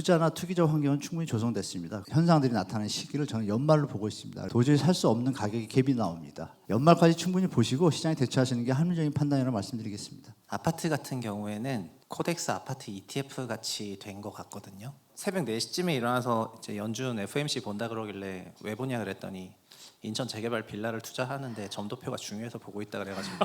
투자나 투기적 환경은 충분히 조성됐습니다. 현상들이 나타나는 시기를 저는 연말로 보고 있습니다. 도저히 살 수 없는 가격의 갭이 나옵니다. 연말까지 충분히 보시고 시장에 대처하시는 게 합리적인 판단이라고 말씀드리겠습니다. 아파트 같은 경우에는 코덱스 아파트 ETF 같이 된 것 같거든요. 새벽 4시쯤에 일어나서 이제 연준 FOMC 본다 그러길래 왜 보냐 그랬더니 인천 재개발 빌라를 투자하는데 점도표가 중요해서 보고 있다 그래가지고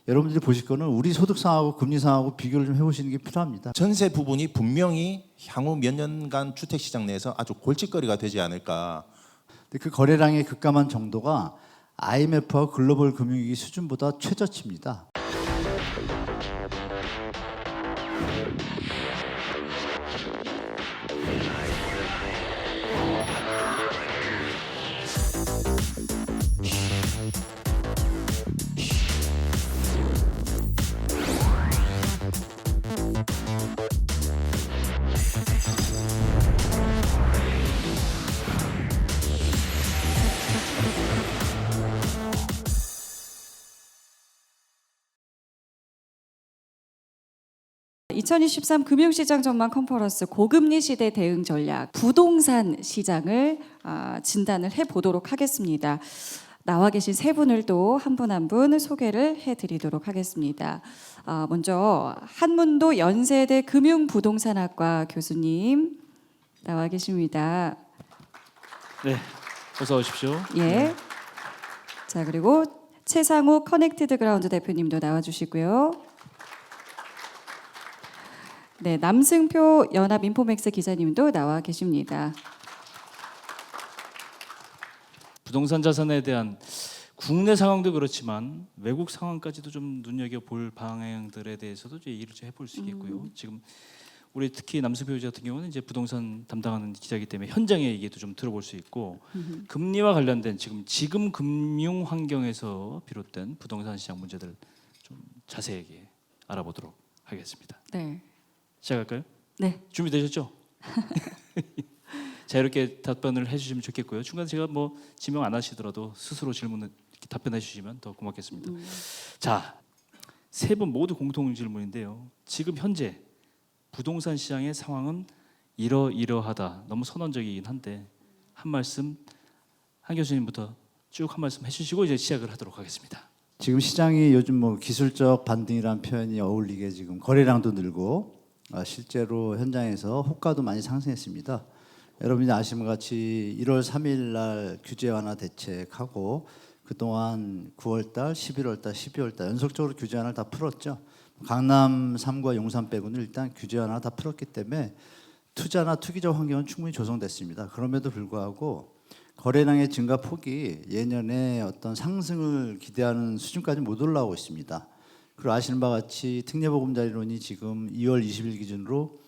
여러분들이 보실 거는 우리 소득상하고 금리상하고 비교를 좀 해보시는 게 필요합니다. 전세 부분이 분명히 향후 몇 년간 주택시장 내에서 아주 골칫거리가 되지 않을까. 근데 그 거래량의 급감한 정도가 IMF와 글로벌 금융위기 수준보다 최저치입니다. (2023) 금융시장 전망 컨퍼런스 고금리 시대 대응 전략 부동산 시장을 진단을 해보도록 하겠습니다. 나와 계신 세 분을 또 한 분 한 분 소개를 해드리도록 하겠습니다. 먼저 한문도 연세대 금융부동산학과 교수님 나와 계십니다. 네, 어서 오십시오. 예. 자, 그리고 최상욱 커넥티드 그라운드 대표님도 나와주시고요. 네, 남승표 연합 인포맥스 기자님도 나와 계십니다. 부동산 자산에 대한 국내 상황도 그렇지만 외국 상황까지도 좀 눈여겨볼 방향들에 대해서도 이제 얘기를 좀 해볼 수 있겠고요. 지금 우리 특히 남승표 기자 같은 경우는 이제 부동산 담당하는 기자이기 때문에 현장의 얘기도 좀 들어볼 수 있고 금리와 관련된 지금 금융 환경에서 비롯된 부동산 시장 문제들 좀 자세하게 알아보도록 하겠습니다. 네. 시작할까요? 네. 준비되셨죠? 자유롭게 답변을 해주시면 좋겠고요. 중간에 제가 뭐 지명 안 하시더라도 스스로 질문을 이렇게 답변해 주시면 더 고맙겠습니다. 자, 세 분 모두 공통 질문인데요. 지금 현재 부동산 시장의 상황은 이러이러하다. 너무 선언적이긴 한데 한 말씀 한 교수님부터 쭉 한 말씀 해주시고 이제 시작을 하도록 하겠습니다. 지금 시장이 요즘 뭐 기술적 반등이라는 표현이 어울리게 지금 거래량도 늘고 실제로 현장에서 호가도 많이 상승했습니다. 여러분이 아시는 것 같이 1월 3일 날 규제 완화 대책하고 그동안 9월달, 11월달, 12월달 연속적으로 규제 완화를 다 풀었죠. 강남 3과 용산 빼고는 일단 규제 완화 다 풀었기 때문에 투자나 투기적 환경은 충분히 조성됐습니다. 그럼에도 불구하고 거래량의 증가 폭이 예년에 어떤 상승을 기대하는 수준까지 못 올라오고 있습니다. 그리고 아시는 바와 같이 특례보금자리론이 지금 2월 20일 기준으로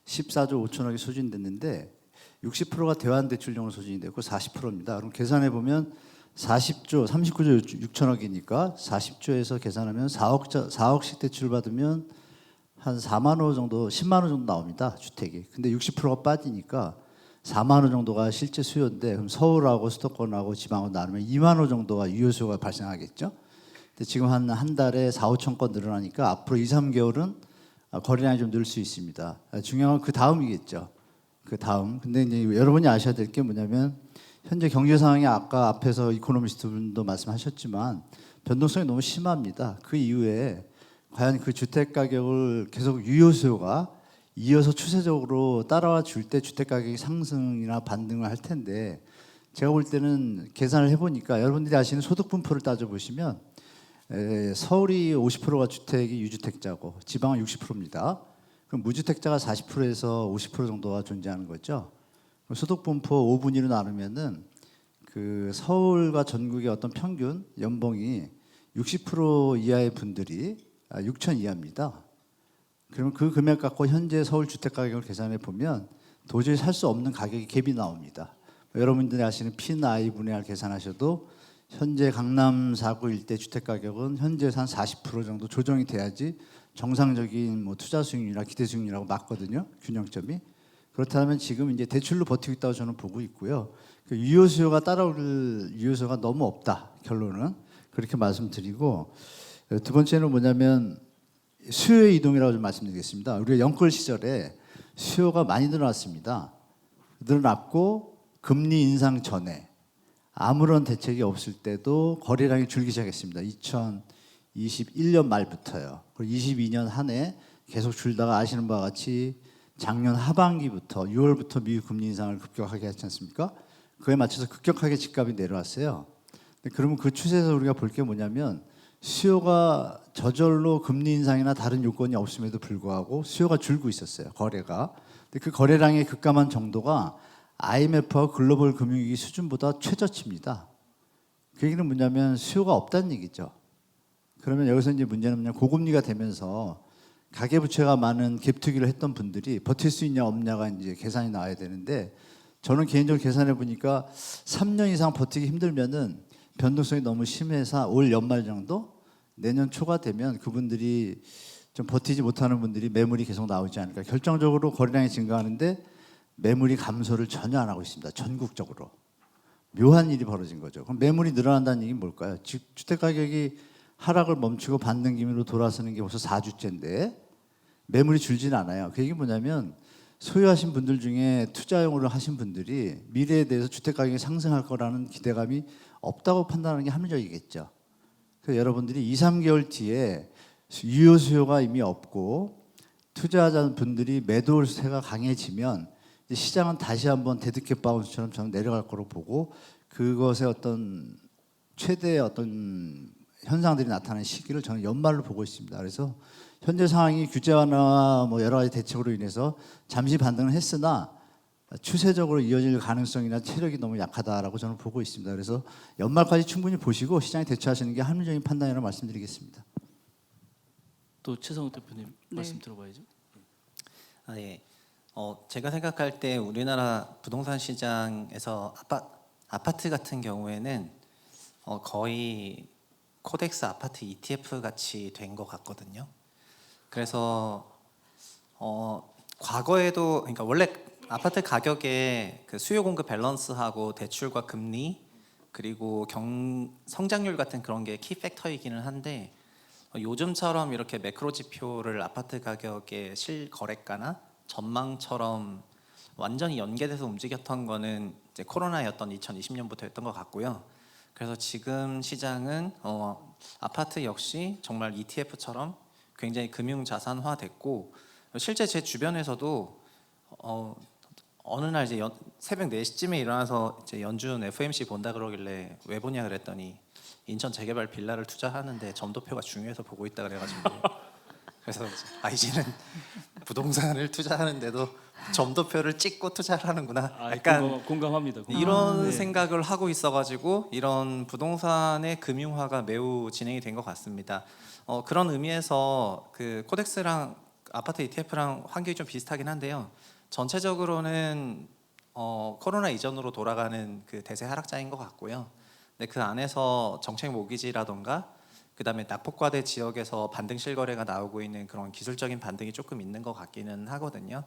14조 5천억이 소진됐는데 60%가 대환대출용으로 소진이 됐고 40%입니다. 그럼 계산해 보면 40조, 39조 6천억이니까 40조에서 계산하면 4억씩 대출 받으면 한 4만 원 정도, 10만 원 정도 나옵니다. 주택이. 근데 60%가 빠지니까 4만 원 정도가 실제 수요인데 그럼 서울하고 수도권하고 지방하고 나누면 2만 원 정도가 유효 수요가 발생하겠죠. 근데 지금 한 달에 4, 5천 건 늘어나니까 앞으로 2, 3개월은 거래량이 좀 늘 수 있습니다. 중요한 건 그 다음이겠죠. 그 다음. 근데 이제 여러분이 아셔야 될 게 뭐냐면 현재 경제 상황이 아까 앞에서 이코노미스트 분도 말씀하셨지만 변동성이 너무 심합니다. 그 이후에 과연 그 주택 가격을 계속 유효 수요가 이어서 추세적으로 따라와 줄 때 주택 가격이 상승이나 반등을 할 텐데 제가 볼 때는 계산을 해보니까 여러분들이 아시는 소득 분포를 따져보시면 서울이 50%가 주택이 유주택자고 지방은 60%입니다. 그럼 무주택자가 40%에서 50% 정도가 존재하는 거죠. 소득 분포 5분위로 나누면은 그 서울과 전국의 어떤 평균 연봉이 60% 이하의 분들이 6천 이하입니다. 그러면 그 금액 갖고 현재 서울 주택 가격을 계산해 보면 도저히 살 수 없는 가격의 갭이 나옵니다. 여러분들이 아시는 P/I 분의 R 계산하셔도 현재 강남 4구 일대 주택 가격은 현재에서 한 40% 정도 조정이 돼야지 정상적인 뭐 투자 수익률이나 기대 수익률이라고 맞거든요. 균형점이. 그렇다면 지금 이제 대출로 버티고 있다고 저는 보고 있고요. 그 유효 수요가 따라올 유효 수요가 너무 없다. 결론은 그렇게 말씀드리고 두 번째는 뭐냐면 수요의 이동이라고 좀 말씀드리겠습니다. 우리가 영끌 시절에 수요가 많이 늘어났습니다. 늘어났고 금리 인상 전에 아무런 대책이 없을 때도 거래량이 줄기 시작했습니다. 2021년 말부터요. 그리고 22년 한 해 계속 줄다가 아시는 바와 같이 작년 하반기부터 6월부터 미국 금리 인상을 급격하게 했지 않습니까? 그에 맞춰서 급격하게 집값이 내려왔어요. 근데 그러면 그 추세에서 우리가 볼 게 뭐냐면 수요가 저절로 금리 인상이나 다른 요건이 없음에도 불구하고 수요가 줄고 있었어요. 거래가. 근데 그 거래량의 급감한 정도가 IMF와 글로벌 금융위기 수준보다 최저치입니다. 그 얘기는 뭐냐면 수요가 없다는 얘기죠. 그러면 여기서 이제 문제는 뭐냐, 고금리가 되면서 가계부채가 많은 갭투기를 했던 분들이 버틸 수 있냐 없냐가 이제 계산이 나와야 되는데, 저는 개인적으로 계산해 보니까 3년 이상 버티기 힘들면은 변동성이 너무 심해서 올 연말 정도, 내년 초가 되면 그분들이 좀 버티지 못하는 분들이 매물이 계속 나오지 않을까. 결정적으로 거래량이 증가하는데 매물이 감소를 전혀 안 하고 있습니다. 전국적으로. 묘한 일이 벌어진 거죠. 그럼 매물이 늘어난다는 얘기는 뭘까요? 주택 가격이 하락을 멈추고 반등 기미로 돌아서는 게 벌써 4주째인데 매물이 줄지는 않아요. 그 얘기 뭐냐면 소유하신 분들 중에 투자용으로 하신 분들이 미래에 대해서 주택 가격이 상승할 거라는 기대감이 없다고 판단하는 게 합리적이겠죠. 그래서 여러분들이 2, 3개월 뒤에 유효 수요가 이미 없고 투자자 분들이 매도세가 강해지면 이제 시장은 다시 한번 데드캣 바운스처럼 저는 내려갈 거로 보고, 그것의 어떤 최대의 어떤 현상들이 나타나는 시기를 저는 연말로 보고 있습니다. 그래서 현재 상황이 규제 완화와 뭐 여러 가지 대책으로 인해서 잠시 반등을 했으나 추세적으로 이어질 가능성이나 체력이 너무 약하다라고 저는 보고 있습니다. 그래서 연말까지 충분히 보시고 시장에 대처하시는 게 합리적인 판단이라고 말씀드리겠습니다. 또 최성욱 대표님 네. 말씀 들어봐야죠. 예. 제가 생각할 때 우리나라 부동산 시장에서 아파트 같은 경우에는 거의 코덱스 아파트 ETF 같이 된 것 같거든요. 그래서 과거에도, 그러니까 원래 아파트 가격에 그 수요 공급 밸런스하고 대출과 금리 그리고 성장률 같은 그런 게 키 팩터이기는 한데, 요즘처럼 이렇게 매크로 지표를 아파트 가격의 실거래가나 전망처럼 완전히 연계돼서 움직였던 거는 이제 코로나였던 2020년부터였던 것 같고요. 그래서 지금 시장은 아파트 역시 정말 ETF처럼 굉장히 금융 자산화됐고, 실제 제 주변에서도 어느 날 이제 새벽 4시쯤에 일어나서 이제 연준 FOMC 본다 그러길래 왜 보냐 그랬더니 인천 재개발 빌라를 투자하는데 점도표가 중요해서 보고 있다 그래가지고 그래서 이제는 부동산을 투자하는데도 점도표를 찍고 투자를 하는구나. 약간 공감합니다. 이런 생각을 하고 있어가지고 이런 부동산의 금융화가 매우 진행이 된 것 같습니다. 그런 의미에서 그 코덱스랑 아파트 ETF랑 환경이 좀 비슷하긴 한데요. 전체적으로는 코로나 이전으로 돌아가는 그 대세 하락장인 것 같고요. 근데 그 안에서 정책 모기지라던가 그다음에 낙폭과대 지역에서 반등 실거래가 나오고 있는 그런 기술적인 반등이 조금 있는 것 같기는 하거든요.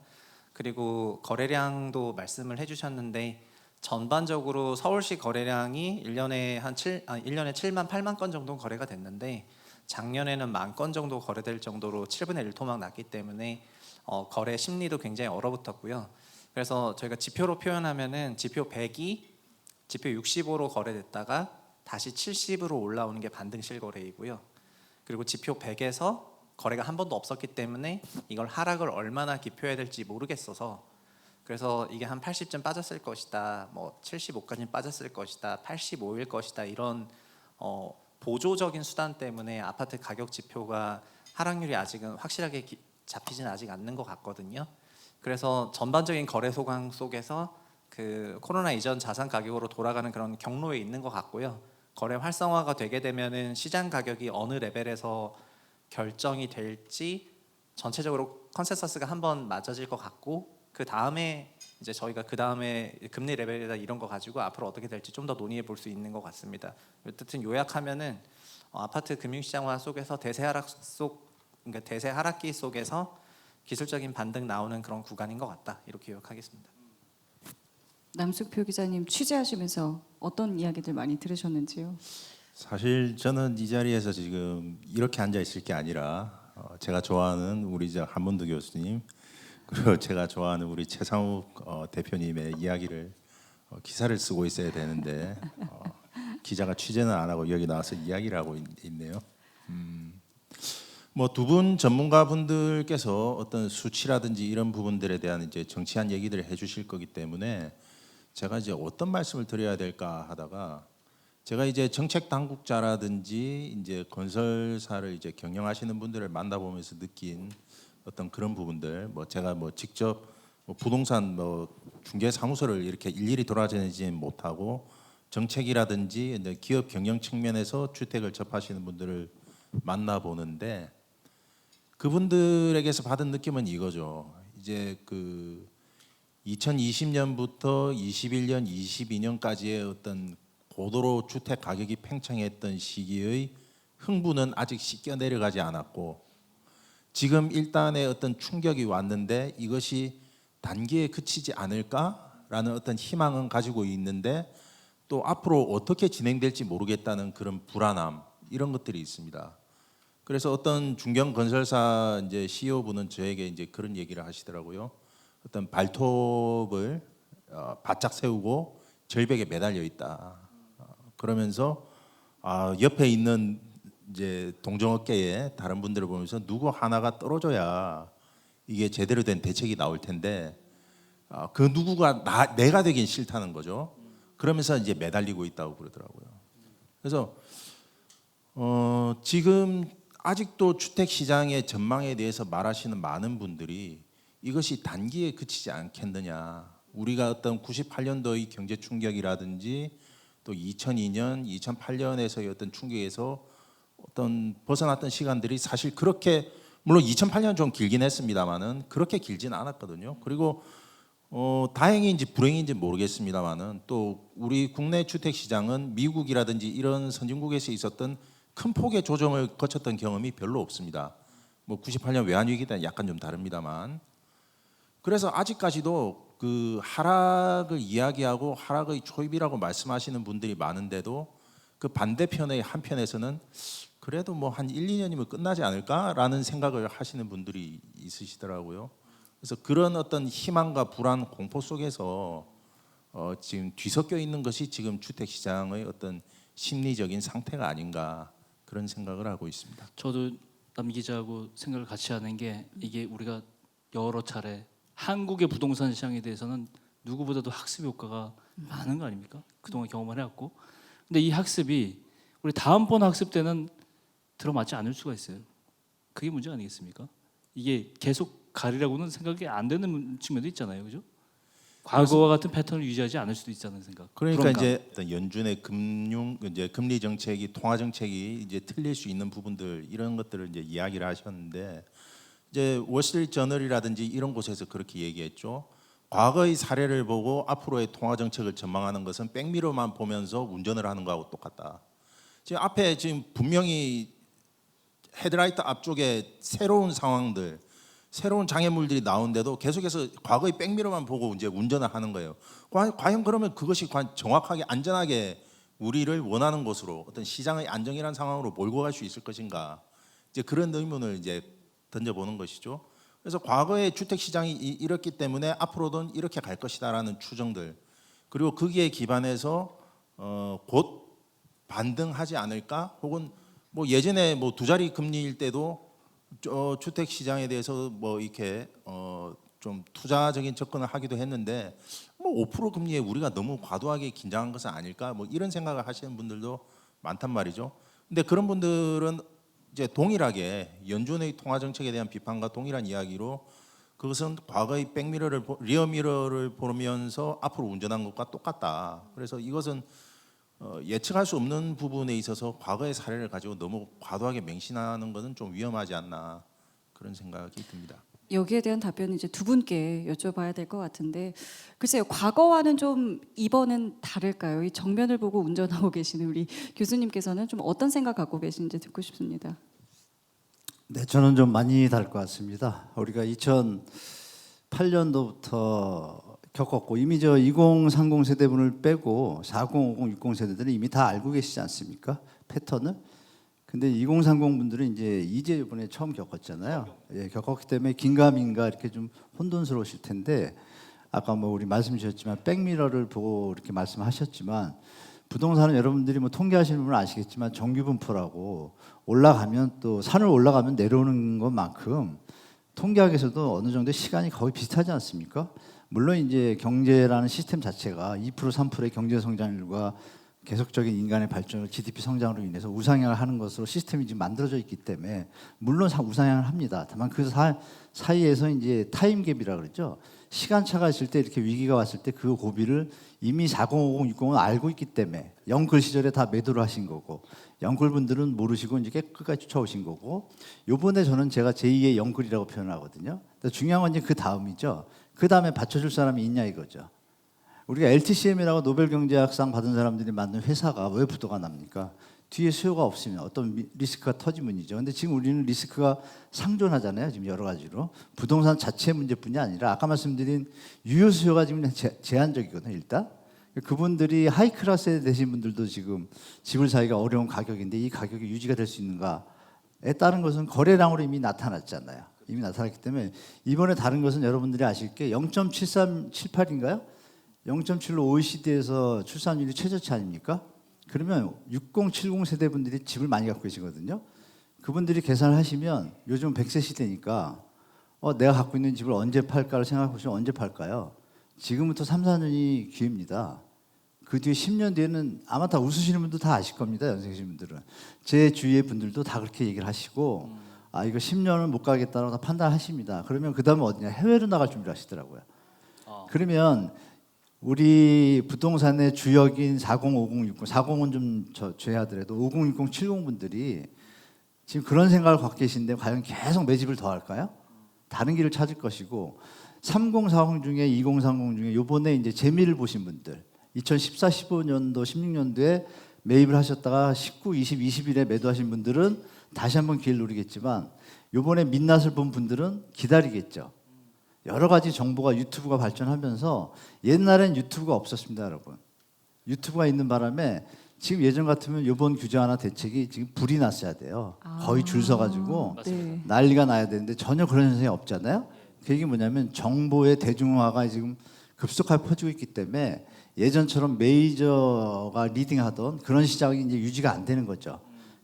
그리고 거래량도 말씀을 해주셨는데 전반적으로 서울시 거래량이 1년에 7만 8만 건 정도 거래가 됐는데 작년에는 10,000 건 정도 거래될 정도로 7분의 1 토막 났기 때문에 거래 심리도 굉장히 얼어붙었고요. 그래서 저희가 지표로 표현하면은 지표 100이 지표 65로 거래됐다가 다시 70으로 올라오는 게 반등 실거래이고요. 그리고 지표 100에서 거래가 한 번도 없었기 때문에 이걸 하락을 얼마나 기표해야 될지 모르겠어서, 그래서 이게 한 80점 빠졌을 것이다, 뭐 75까지 빠졌을 것이다, 85일 것이다, 이런 보조적인 수단 때문에 아파트 가격 지표가 하락률이 아직은 확실하게 잡히진 아직 않는 것 같거든요. 그래서 전반적인 거래 소강 속에서 그 코로나 이전 자산 가격으로 돌아가는 그런 경로에 있는 것 같고요. 거래 활성화가 되게 되면은 시장 가격이 어느 레벨에서 결정이 될지 전체적으로 컨센서스가 한번 맞아질 것 같고, 그 다음에 이제 저희가 그 다음에 금리 레벨이다 이런 거 가지고 앞으로 어떻게 될지 좀 더 논의해 볼 수 있는 것 같습니다. 어쨌든 요약하면은 아파트 금융시장화 속에서 그러니까 대세 하락기 속에서 기술적인 반등 나오는 그런 구간인 것 같다, 이렇게 요약하겠습니다. 남숙표 기자님 취재하시면서 어떤 이야기들 많이 들으셨는지요? 사실 저는 이 자리에서 지금 이렇게 앉아 있을 게 아니라 제가 좋아하는 우리 한문도 교수님, 그리고 제가 좋아하는 우리 최상욱 대표님의 이야기를 기사를 쓰고 있어야 되는데 기자가 취재는 안 하고 여기 나와서 이야기를 하고 있네요. 뭐 두 분 전문가분들께서 어떤 수치라든지 이런 부분들에 대한 이제 정치한 얘기들을 해주실 거기 때문에 제가 이제 어떤 말씀을 드려야 될까 하다가 제가 이제 정책 당국자라든지 이제 건설사를 이제 경영하시는 분들을 만나보면서 느낀 어떤 그런 부분들, 뭐 제가 뭐 직접 뭐 부동산 뭐 중개 사무소를 이렇게 일일이 돌아다니지 못하고 정책이라든지 이제 기업 경영 측면에서 주택을 접하시는 분들을 만나보는데 그분들에게서 받은 느낌은 이거죠. 이제 그 2020년부터 21년, 22년까지의 어떤 고도로 주택 가격이 팽창했던 시기의 흥분은 아직 씻겨 내려가지 않았고 지금 일단의 어떤 충격이 왔는데 이것이 단기에 그치지 않을까라는 어떤 희망은 가지고 있는데 또 앞으로 어떻게 진행될지 모르겠다는 그런 불안함 이런 것들이 있습니다. 그래서 어떤 중견 건설사 이제 CEO분은 저에게 이제 그런 얘기를 하시더라고요. 어떤 발톱을 바짝 세우고 절벽에 매달려 있다. 그러면서 옆에 있는 이제 동종업계의 다른 분들을 보면서 누구 하나가 떨어져야 이게 제대로 된 대책이 나올 텐데 그 누구가 내가 되긴 싫다는 거죠. 그러면서 이제 매달리고 있다고 그러더라고요. 그래서 지금 아직도 주택 시장의 전망에 대해서 말하시는 많은 분들이 이것이 단기에 그치지 않겠느냐. 우리가 어떤 98년도의 경제 충격이라든지 또 2002년, 2008년에서의 어떤 충격에서 어떤 벗어났던 시간들이 사실 그렇게 물론 2008년 좀 길긴 했습니다만은 그렇게 길지는 않았거든요. 그리고 다행인지 불행인지 모르겠습니다만은 또 우리 국내 주택 시장은 미국이라든지 이런 선진국에서 있었던 큰 폭의 조정을 거쳤던 경험이 별로 없습니다. 뭐 98년 외환위기 때는 약간 좀 다릅니다만 그래서 아직까지도 그 하락을 이야기하고 하락의 초입이라고 말씀하시는 분들이 많은데도 그 반대편의 한편에서는 그래도 뭐 한 1, 2년이면 끝나지 않을까라는 생각을 하시는 분들이 있으시더라고요. 그래서 그런 어떤 희망과 불안, 공포 속에서 지금 뒤섞여 있는 것이 지금 주택 시장의 어떤 심리적인 상태가 아닌가 그런 생각을 하고 있습니다. 저도 남 기자하고 생각을 같이 하는 게 이게 우리가 여러 차례 한국의 부동산 시장에 대해서는 누구보다도 학습 효과가 많은 거 아닙니까? 그동안 경험을 해왔고 근데 이 학습이 우리 다음번 학습 때는 들어맞지 않을 수가 있어요. 그게 문제 아니겠습니까? 이게 계속 가리라고는 생각이 안 되는 측면도 있잖아요, 그죠? 과거와 같은 패턴을 유지하지 않을 수도 있다는 생각. 그러니까 불안감. 이제 어떤 연준의 금리 정책이 통화 정책이 이제 틀릴 수 있는 부분들 이런 것들을 이제 이야기를 하셨는데 이제 월스트리트 저널이라든지 이런 곳에서 그렇게 얘기했죠. 과거의 사례를 보고 앞으로의 통화 정책을 전망하는 것은 백미러만 보면서 운전을 하는 거하고 똑같다. 지금 앞에 지금 분명히 헤드라이트 앞쪽에 새로운 상황들, 새로운 장애물들이 나오는데도 계속해서 과거의 백미러만 보고 이제 운전을 하는 거예요. 과연 그러면 그것이 정확하게 안전하게 우리를 원하는 곳으로 어떤 시장의 안정이라는 상황으로 몰고 갈 수 있을 것인가? 이제 그런 의문을 이제 던져보는 것이죠. 그래서 과거의 주택 시장이 이렇기 때문에 앞으로는 이렇게 갈 것이다라는 추정들 그리고 거기에 기반해서 곧 반등하지 않을까? 혹은 뭐 예전에 뭐 두 자리 금리일 때도 주택 시장에 대해서 뭐 이렇게 좀 투자적인 접근을 하기도 했는데 뭐 5% 금리에 우리가 너무 과도하게 긴장한 것은 아닐까? 뭐 이런 생각을 하시는 분들도 많단 말이죠. 근데 그런 분들은 이제 동일하게 연준의 통화 정책에 대한 비판과 동일한 이야기로 그것은 과거의 백미러를 리어미러를 보면서 앞으로 운전한 것과 똑같다. 그래서 이것은 예측할 수 없는 부분에 있어서 과거의 사례를 가지고 너무 과도하게 맹신하는 것은 좀 위험하지 않나 그런 생각이 듭니다. 여기에 대한 답변은 이제 두 분께 여쭤봐야 될 것 같은데 글쎄요 과거와는 좀 이번은 다를까요? 이 정면을 보고 운전하고 계시는 우리 교수님께서는 좀 어떤 생각 갖고 계신지 듣고 싶습니다. 네, 저는 좀 많이 다를 것 같습니다. 우리가 2008년도부터 겪었고 이미 저 2030 세대분을 빼고 40, 50, 60 세대들은 이미 다 알고 계시지 않습니까? 패턴을. 근데 2030 분들은 이제 이번에 처음 겪었잖아요. 예, 겪었기 때문에 긴가민가 이렇게 좀 혼돈스러우실 텐데 아까 뭐 우리 말씀 주셨지만 백미러를 보고 이렇게 말씀하셨지만 부동산은 여러분들이 뭐 통계하시는 분은 아시겠지만 정규분포라고 올라가면 또 산을 올라가면 내려오는 것만큼 통계학에서도 어느 정도 시간이 거의 비슷하지 않습니까? 물론 이제 경제라는 시스템 자체가 2% 3%의 경제 성장률과 계속적인 인간의 발전으로 GDP 성장으로 인해서 우상향을 하는 것으로 시스템이 지금 만들어져 있기 때문에 물론 우상향을 합니다. 다만 그 사이에서 이제 타임갭이라 그러죠. 시간차가 있을 때 이렇게 위기가 왔을 때 그 고비를 이미 4050, 60은 알고 있기 때문에 영끌 시절에 다 매도를 하신 거고 영끌 분들은 모르시고 이제 끝까지 쫓아오신 거고 요번에 저는 제가 제2의 영끌이라고 표현하거든요. 중요한 건 이제 그 다음이죠. 그 다음에 받쳐줄 사람이 있냐 이거죠. 우리가 LTCM이라고 노벨 경제학상 받은 사람들이 만든 회사가 왜 부도가 납니까? 뒤에 수요가 없으면 어떤 리스크가 터지면이죠. 근데 지금 우리는 리스크가 상존하잖아요. 지금 여러 가지로. 부동산 자체 문제뿐이 아니라 아까 말씀드린 유효 수요가 지금 제한적이거든요. 일단. 그분들이 하이클래스에 되신 분들도 지금 집을 사기가 어려운 가격인데 이 가격이 유지가 될 수 있는가에 따른 것은 거래량으로 이미 나타났잖아요. 이미 나타났기 때문에 이번에 다른 것은 여러분들이 아실 게 0.7378인가요? 0.7로 OECD에서 출산율이 최저치 아닙니까? 그러면 60, 70 세대 분들이 집을 많이 갖고 계시거든요. 그분들이 계산을 하시면 요즘 100세 시대니까 내가 갖고 있는 집을 언제 팔까를 생각해 보시면 언제 팔까요? 지금부터 3, 4년이 기회입니다. 그 뒤에 10년 뒤에는 아마 다 웃으시는 분도 다 아실 겁니다. 연세계신 분들은. 제 주위의 분들도 다 그렇게 얘기를 하시고 이거 10년은 못 가겠다라고 다 판단하십니다. 그러면 그 다음에 어디냐? 해외로 나갈 준비를 하시더라고요. 그러면 우리 부동산의 주역인 40, 50, 60, 40은 좀 제하더라도 50, 60, 70 분들이 지금 그런 생각을 갖고 계신데 과연 계속 매집을 더 할까요? 다른 길을 찾을 것이고 30, 40 중에 20, 30 중에 요번에 이제 재미를 보신 분들 2014, 15년도, 16년도에 매입을 하셨다가 19, 20, 21에 매도하신 분들은 다시 한번 기회를 누리겠지만 요번에 민낯을 본 분들은 기다리겠죠. 여러 가지 정보가 유튜브가 발전하면서 옛날엔 유튜브가 없었습니다, 여러분. 유튜브가 있는 바람에 지금 예전 같으면 이번 규제 하나 대책이 지금 불이 났어야 돼요. 거의 줄 서가지고 네. 난리가 나야 되는데 전혀 그런 현상이 없잖아요. 그 얘기 뭐냐면 정보의 대중화가 지금 급속하게 퍼지고 있기 때문에 예전처럼 메이저가 리딩하던 그런 시장이 이제 유지가 안 되는 거죠.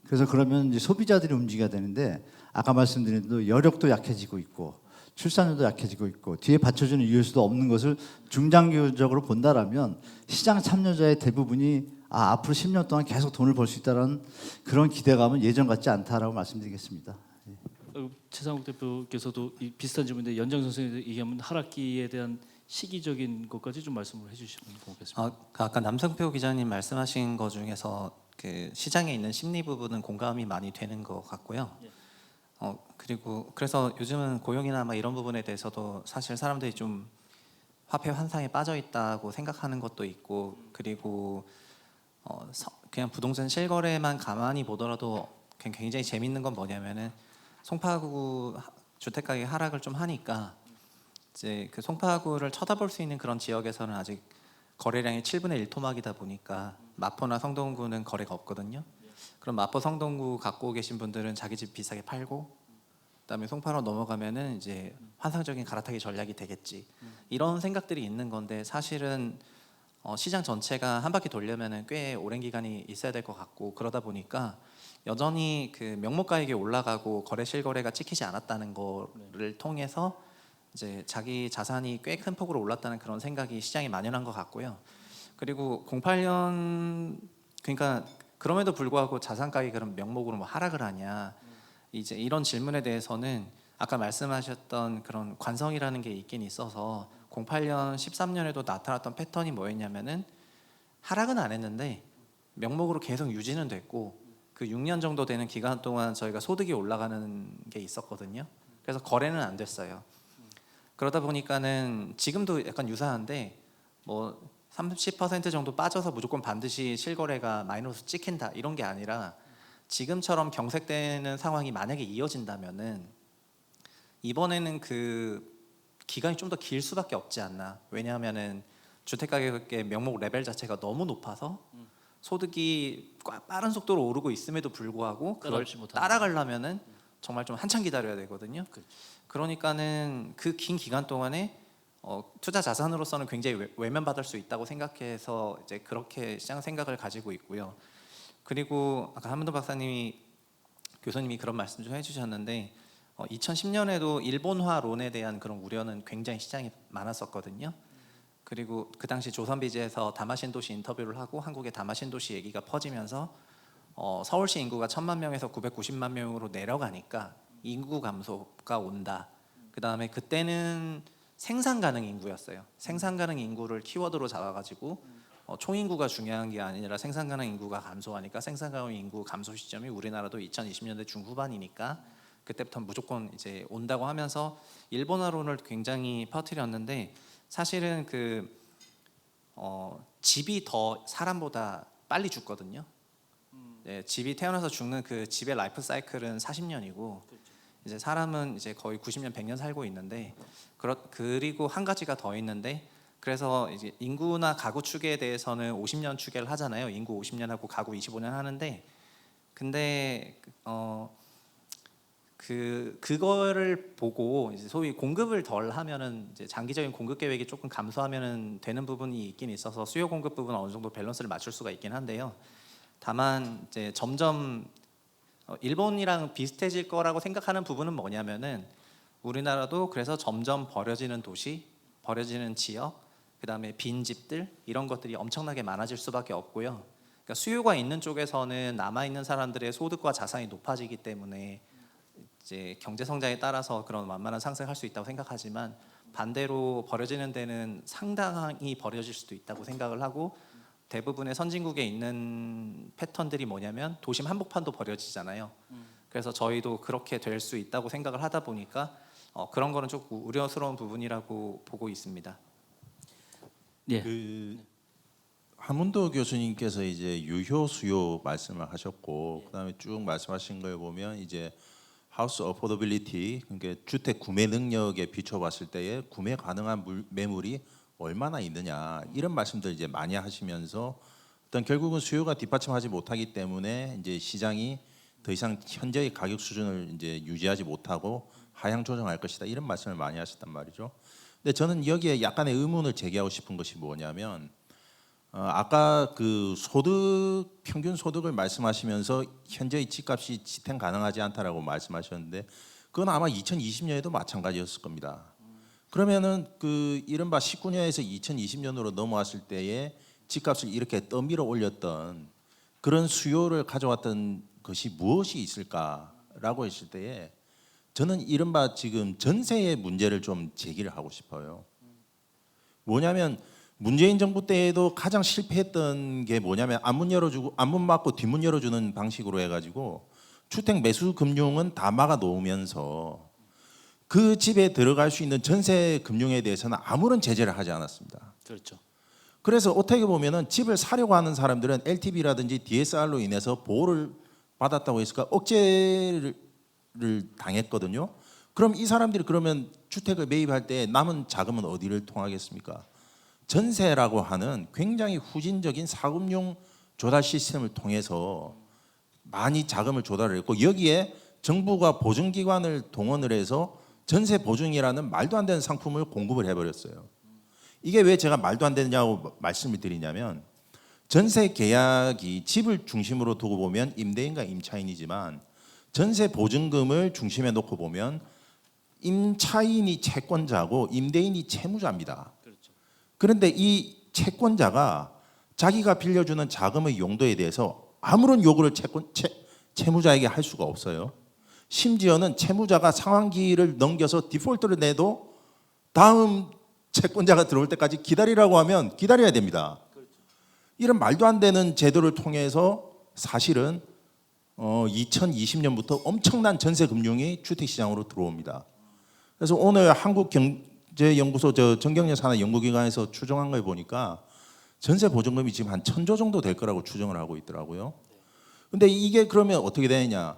그래서 그러면 이제 소비자들이 움직여야 되는데 아까 말씀드린 대로 여력도 약해지고 있고 출산율도 약해지고 있고 뒤에 받쳐주는 유효수도 없는 것을 중장기적으로 본다라면 시장 참여자의 대부분이 앞으로 10년 동안 계속 돈을 벌 수 있다는 그런 기대감은 예전 같지 않다라고 말씀드리겠습니다. 최상욱 대표께서도 이 비슷한 질문인데 연장 선생님 얘기하면 하락기에 대한 시기적인 것까지 좀 말씀을 해주시면 고맙겠습니다. 아까 남성표 기자님 말씀하신 것 중에서 그 시장에 있는 심리 부분은 공감이 많이 되는 것 같고요. 그리고 그래서 요즘은 고용이나 막 이런 부분에 대해서도 사실 사람들이 좀 화폐 환상에 빠져 있다고 생각하는 것도 있고 그리고 그냥 부동산 실거래만 가만히 보더라도 굉장히 재밌는 건 뭐냐면은 송파구 주택 가격 하락을 좀 하니까 이제 그 송파구를 쳐다볼 수 있는 그런 지역에서는 아직 거래량이 7분의 1 토막이다 보니까 마포나 성동구는 거래가 없거든요. 그럼 마포 성동구 갖고 계신 분들은 자기 집 비싸게 팔고 그다음에 송파로 넘어가면은 이제 환상적인 갈아타기 전략이 되겠지. 이런 생각들이 있는 건데 사실은 시장 전체가 한 바퀴 돌려면은 꽤 오랜 기간이 있어야 될 것 같고 그러다 보니까 여전히 그 명목 가액이 올라가고 거래 실거래가 찍히지 않았다는 거를 통해서 이제 자기 자산이 꽤 큰 폭으로 올랐다는 그런 생각이 시장에 만연한 것 같고요. 그리고 08년 그러니까 그럼에도 불구하고 자산 가격이 그럼 명목으로 뭐 하락을 하냐 이제 이런 질문에 대해서는 아까 말씀하셨던 그런 관성이라는 게 있긴 있어서 08년 13년에도 나타났던 패턴이 뭐였냐면은 하락은 안 했는데 명목으로 계속 유지는 됐고 그 6년 정도 되는 기간 동안 저희가 소득이 올라가는 게 있었거든요. 그래서 거래는 안 됐어요. 그러다 보니까는 지금도 약간 유사한데 뭐 30% 정도 빠져서 무조건 반드시 실거래가 마이너스 찍힌다 이런 게 아니라 지금처럼 경색되는 상황이 만약에 이어진다면은 이번에는 그 기간이 좀 더 길 수밖에 없지 않나. 왜냐하면은 주택 가격의 명목 레벨 자체가 너무 높아서 소득이 빠른 속도로 오르고 있음에도 불구하고 그걸 따라가려면은 정말 좀 한참 기다려야 되거든요. 그러니까는 그 긴 기간 동안에 투자 자산으로서는 굉장히 외면받을 수 있다고 생각해서 이제 그렇게 시장 생각을 가지고 있고요. 그리고 아까 한문도 교수님이 그런 말씀 좀 해주셨는데 2010년에도 일본화론에 대한 그런 우려는 굉장히 시장에 많았었거든요. 그리고 그 당시 조선비즈에서 다마신도시 인터뷰를 하고 한국의 다마신도시 얘기가 퍼지면서 서울시 인구가 1,000만 명에서 990만 명으로 내려가니까 인구 감소가 온다. 그 다음에 그때는 생산 가능 인구였어요. 생산 가능 인구를 키워드로 잡아가지고 총인구가 중요한 게 아니라 생산 가능 인구가 감소하니까 생산 가능 인구 감소 시점이 우리나라도 2020년대 중후반이니까 그때부터 무조건 이제 온다고 하면서 일본화론을 굉장히 퍼뜨렸는데 사실은 집이 더 사람보다 빨리 죽거든요. 네, 집이 태어나서 죽는 그 집의 라이프 사이클은 40년이고 이제 사람은 이제 거의 90년, 100년 살고 있는데 그리고 한 가지가 더 있는데 그래서 이제 인구나 가구 추계에 대해서는 50년 추계를 하잖아요. 인구 50년 하고 가구 25년 하는데 근데 그거를 보고 이제 소위 공급을 덜 하면은 이제 장기적인 공급 계획이 조금 감소하면은 되는 부분이 있긴 있어서 수요 공급 부분은 어느 정도 밸런스를 맞출 수가 있긴 한데요. 다만 이제 점점 일본이랑 비슷해질 거라고 생각하는 부분은 뭐냐면은 우리나라도 그래서 점점 버려지는 도시, 버려지는 지역, 그다음에 빈 집들 이런 것들이 엄청나게 많아질 수밖에 없고요. 그러니까 수요가 있는 쪽에서는 남아 있는 사람들의 소득과 자산이 높아지기 때문에 이제 경제 성장에 따라서 그런 완만한 상승할 수 있다고 생각하지만 반대로 버려지는 데는 상당히 버려질 수도 있다고 생각을 하고 대부분의 선진국에 있는 패턴들이 뭐냐면 도심 한복판도 버려지잖아요. 그래서 저희도 그렇게 될 수 있다고 생각을 하다 보니까 그런 거는 조금 우려스러운 부분이라고 보고 있습니다. 예. 한문도 교수님께서 이제 유효 수요 말씀을 하셨고 그다음에 쭉 말씀하신 걸 보면 이제 하우스 어포더빌리티 그러니까 주택 구매 능력에 비춰봤을 때에 구매 가능한 매물이 얼마나 있느냐 이런 말씀들 이제 많이 하시면서 어떤 결국은 수요가 뒷받침하지 못하기 때문에 이제 시장이 더 이상 현재의 가격 수준을 이제 유지하지 못하고 하향 조정할 것이다 이런 말씀을 많이 하셨단 말이죠. 근데 저는 여기에 약간의 의문을 제기하고 싶은 것이 뭐냐면 아까 그 소득 평균 소득을 말씀하시면서 현재의 집값이 지탱 가능하지 않다라고 말씀하셨는데 그건 아마 2020년에도 마찬가지였을 겁니다. 그러면은 그 이른바 19년에서 2020년으로 넘어왔을 때에 집값을 이렇게 떠밀어 올렸던 그런 수요를 가져왔던 것이 무엇이 있을까라고 했을 때에 저는 이른바 지금 전세의 문제를 좀 제기를 하고 싶어요. 뭐냐면 문재인 정부 때에도 가장 실패했던 게 뭐냐면 앞문 열어주고 앞문 막고 뒷문 열어주는 방식으로 해가지고 주택 매수 금융은 다 막아 놓으면서 그 집에 들어갈 수 있는 전세 금융에 대해서는 아무런 제재를 하지 않았습니다. 그렇죠. 그래서 어떻게 보면은 집을 사려고 하는 사람들은 LTV라든지 DSR로 인해서 보호를 받았다고 했을까 억제를 당했거든요. 그럼 이 사람들이 그러면 주택을 매입할 때 남은 자금은 어디를 통하겠습니까? 전세라고 하는 굉장히 후진적인 사금융 조달 시스템을 통해서 많이 자금을 조달을 했고 여기에 정부가 보증기관을 동원을 해서 전세 보증이라는 말도 안 되는 상품을 공급을 해버렸어요. 이게 왜 제가 말도 안 되냐고 말씀을 드리냐면 전세 계약이 집을 중심으로 두고 보면 임대인과 임차인이지만 전세 보증금을 중심에 놓고 보면 임차인이 채권자고 임대인이 채무자입니다. 그런데 이 채권자가 자기가 빌려주는 자금의 용도에 대해서 아무런 요구를 채무자에게 할 수가 없어요. 심지어는 채무자가 상환기를 넘겨서 디폴트를 내도 다음 채권자가 들어올 때까지 기다리라고 하면 기다려야 됩니다. 이런 말도 안 되는 제도를 통해서 사실은 2020년부터 엄청난 전세 금융이 주택시장으로 들어옵니다. 그래서 오늘 한국경제연구소 정경련 산하연구기관에서 추정한 걸 보니까 전세 보증금이 지금 한 1,000조 정도 될 거라고 추정을 하고 있더라고요. 근데 이게 그러면 어떻게 되느냐?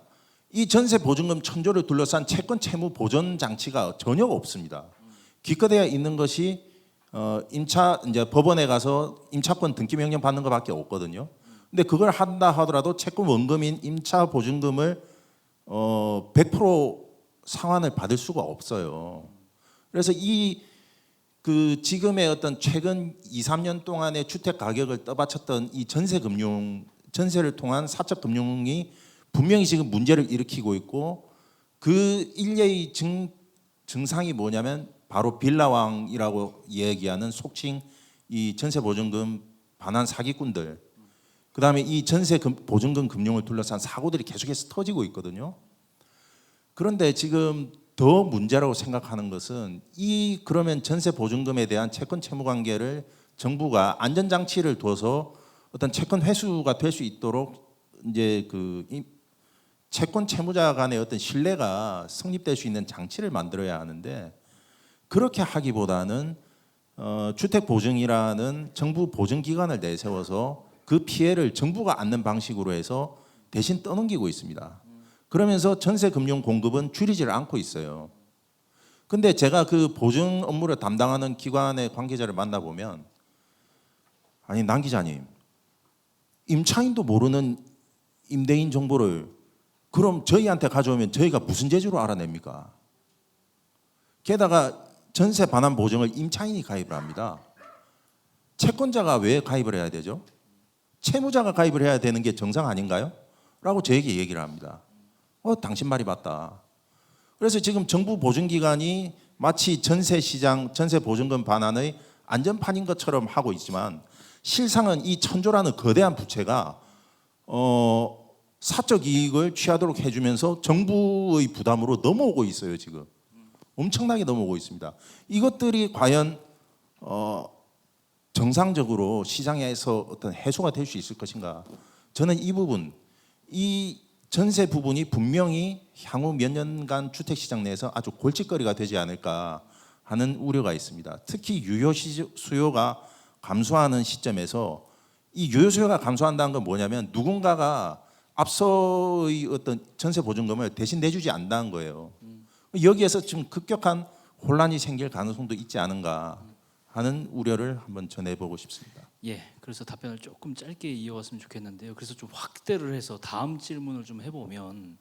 이 전세 보증금 1,000조를 둘러싼 채권 채무 보전 장치가 전혀 없습니다. 기껏해야 있는 것이 이제 법원에 가서 임차권 등기 명령 받는 것밖에 없거든요. 근데 그걸 한다 하더라도 채권 원금인 임차 보증금을 100% 상환을 받을 수가 없어요. 그래서 그 지금의 어떤 최근 2, 3년 동안의 주택 가격을 떠받쳤던 이 전세를 통한 사적 금융이 분명히 지금 문제를 일으키고 있고, 그 일례의 증상이 뭐냐면 바로 빌라왕이라고 얘기하는 속칭 이 전세 보증금 반환 사기꾼들, 그다음에 이 전세 보증금 금융을 둘러싼 사고들이 계속해서 터지고 있거든요. 그런데 지금 더 문제라고 생각하는 것은 그러면 전세 보증금에 대한 채권 채무 관계를 정부가 안전장치를 둬서 어떤 채권 회수가 될 수 있도록 이제 이 채권 채무자 간의 어떤 신뢰가 성립될 수 있는 장치를 만들어야 하는데, 그렇게 하기보다는 주택 보증이라는 정부 보증 기관을 내세워서 그 피해를 정부가 안는 방식으로 해서 대신 떠넘기고 있습니다. 그러면서 전세 금융 공급은 줄이지를 않고 있어요. 근데 제가 그 보증 업무를 담당하는 기관의 관계자를 만나보면, 아니 남 기자님, 임차인도 모르는 임대인 정보를 그럼 저희한테 가져오면 저희가 무슨 재주로 알아냅니까? 게다가 전세 반환 보증을 임차인이 가입을 합니다. 채권자가 왜 가입을 해야 되죠? 채무자가 가입을 해야 되는 게 정상 아닌가요? 라고 저에게 얘기를 합니다. 당신 말이 맞다. 그래서 지금 정부 보증기관이 마치 전세 시장, 전세 보증금 반환의 안전판인 것처럼 하고 있지만, 실상은 이 천조라는 거대한 부채가 사적 이익을 취하도록 해주면서 정부의 부담으로 넘어오고 있어요. 지금 엄청나게 넘어오고 있습니다. 이것들이 과연 정상적으로 시장에서 어떤 해소가 될 수 있을 것인가? 저는 이 전세 부분이 분명히 향후 몇 년간 주택시장 내에서 아주 골칫거리가 되지 않을까 하는 우려가 있습니다. 특히 유효 수요가 감소하는 시점에서, 이 유효 수요가 감소한다는 건 뭐냐면 누군가가 앞서의 어떤 전세 보증금을 대신 내주지 않는다는 거예요. 여기에서 지금 급격한 혼란이 생길 가능성도 있지 않은가 하는 우려를 한번 전해보고 싶습니다. 예, 그래서 답변을 조금 짧게 이어갔으면 좋겠는데요. 그래서 좀 확대를 해서 다음 질문을 좀 해보면,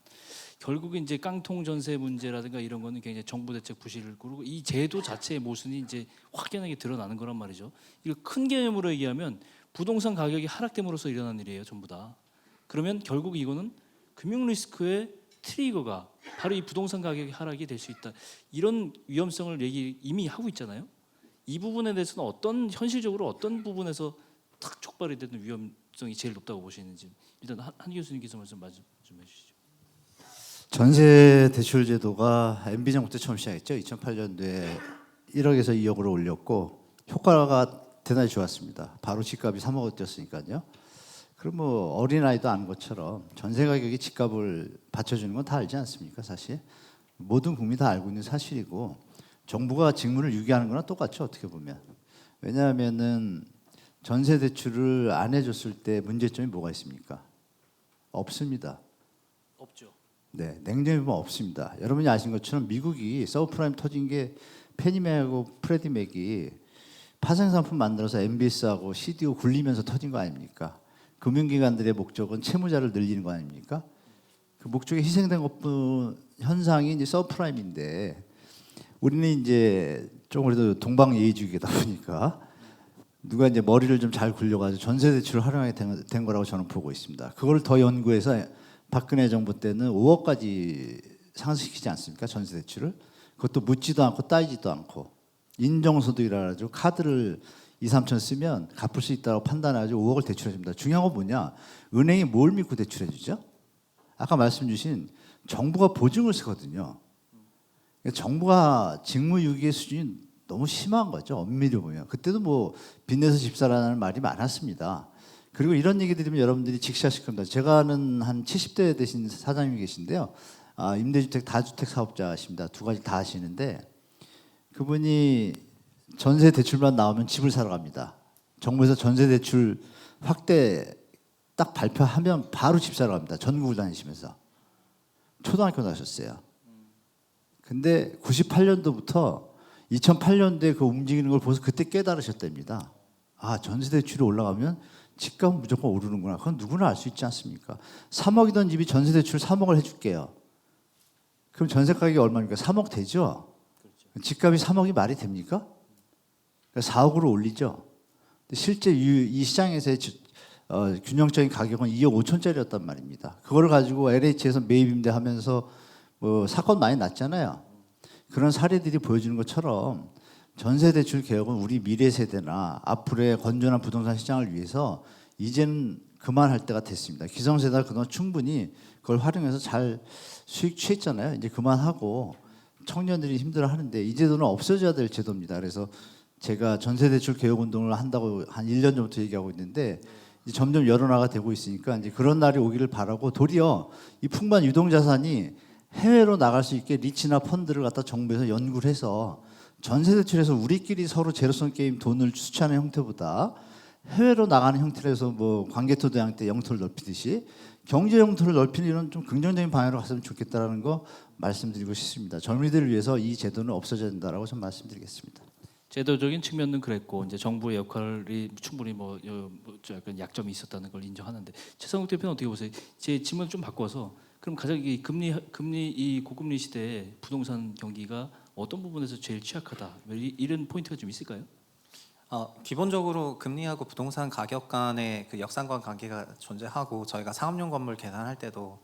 결국 이제 깡통 전세 문제라든가 이런 거는 굉장히 정부 대책 부실을 꾸르고 이 제도 자체의 모순이 이제 확연하게 드러나는 거란 말이죠. 이거 큰 개념으로 얘기하면 부동산 가격이 하락됨으로써 일어난 일이에요, 전부 다. 그러면 결국 이거는 금융 리스크의 트리거가 바로 이 부동산 가격이 하락이 될 수 있다. 이런 위험성을 이미 하고 있잖아요. 이 부분에 대해서는 현실적으로 어떤 부분에서 탁 촉발이 되는 위험성이 제일 높다고 보시는지 일단 한 교수님께서 말씀 좀 해주시죠. 전세 대출 제도가 MB 정부 때 처음 시작했죠. 2008년도에 1억에서 2억으로 올렸고 효과가 대단히 좋았습니다. 바로 집값이 3억을 뛰었으니까요. 그럼 뭐 어린아이도 아는 것처럼 전세 가격이 집값을 받쳐주는 건 다 알지 않습니까? 사실 모든 국민이 다 알고 있는 사실이고, 정부가 직무를 유기하는 거랑 똑같죠, 어떻게 보면. 왜냐하면은 전세 대출을 안 해줬을 때 문제점이 뭐가 있습니까? 없습니다. 없죠. 네, 냉정히 보면 없습니다. 여러분이 아신 것처럼 미국이 서브프라임 터진 게 페니맥하고 프레디맥이 파생상품 만들어서 MBS하고 CDO 굴리면서 터진 거 아닙니까? 금융기관들의 목적은 채무자를 늘리는 거 아닙니까? 그 목적에 희생된 것뿐 현상이 이제 서브프라임인데, 우리는 이제 좀 그래도 동방예의주의다 보니까 누가 이제 머리를 좀 잘 굴려가지고 전세 대출을 활용하게 된 거라고 저는 보고 있습니다. 그걸 더 연구해서 박근혜 정부 때는 5억까지 상승시키지 않습니까? 전세 대출을. 그것도 묻지도 않고 따지지도 않고 인정소득이라 가지고 카드를 2, 3천 쓰면 갚을 수 있다고 판단해가지고 5억을 대출해 줍니다. 중요한 건 뭐냐? 은행이 뭘 믿고 대출해 주죠? 아까 말씀 주신 정부가 보증을 쓰거든요. 정부가 직무유기의 수준이 너무 심한 거죠. 엄밀히 보면. 그때도 뭐 빚내서 집 사라는 말이 많았습니다. 그리고 이런 얘기 들으면 여러분들이 직시하실 겁니다. 제가 아는 한 70대 되신 사장님이 계신데요. 임대주택 다주택 사업자십니다. 두 가지 다 하시는데, 그분이 전세 대출만 나오면 집을 사러 갑니다. 정부에서 전세 대출 확대 딱 발표하면 바로 집 사러 갑니다. 전국을 다니시면서. 초등학교 나셨어요. 근데 98년도부터 2008년도에 그 움직이는 걸 보고서 그때 깨달으셨답니다. 전세 대출이 올라가면 집값은 무조건 오르는구나. 그건 누구나 알 수 있지 않습니까? 3억이던 집이 전세 대출 3억을 해줄게요. 그럼 전세 가격이 얼마입니까? 3억 되죠? 집값이 3억이 말이 됩니까? 그러니까 4억으로 올리죠. 근데 실제 이 시장에서의 균형적인 가격은 2억 5천짜리였단 말입니다. 그걸 가지고 LH에서 매입 임대하면서 뭐 사건 많이 났잖아요. 그런 사례들이 보여주는 것처럼 전세 대출 개혁은 우리 미래 세대나 앞으로의 건전한 부동산 시장을 위해서 이제는 그만할 때가 됐습니다. 기성세대가 그동안 충분히 그걸 활용해서 잘 수익 취했잖아요. 이제 그만하고 청년들이 힘들어하는데 이 제도는 없어져야 될 제도입니다. 그래서 제가 전세 대출 개혁 운동을 한다고 한 1년 전부터 얘기하고 있는데 이제 점점 여론화가 되고 있으니까 이제 그런 날이 오기를 바라고 도리어 이 풍부한 유동 자산이 해외로 나갈 수 있게 리츠나 펀드를 갖다 정부에서 연구를 해서 전세 대출에서 우리끼리 서로 제로섬 게임 돈을 수취하는 형태보다 해외로 나가는 형태로 해서 뭐 관개토 대항 때 영토를 넓히듯이 경제 영토를 넓히는 이런 좀 긍정적인 방향으로 갔으면 좋겠다라는 거 말씀드리고 싶습니다. 젊은이들을 위해서 이 제도는 없어져야 된다라고 좀 말씀드리겠습니다. 제도적인 측면은 그랬고 이제 정부의 역할이 충분히 약간 약점이 있었다는 걸 인정하는데 최상욱 대표는 어떻게 보세요? 제 질문 좀 바꿔서 그럼 가장 이 금리 이 고금리 시대에 부동산 경기가 어떤 부분에서 제일 취약하다 이런 포인트가 좀 있을까요? 기본적으로 금리하고 부동산 가격 간의 그 역상관 관계가 존재하고 저희가 상업용 건물 계산할 때도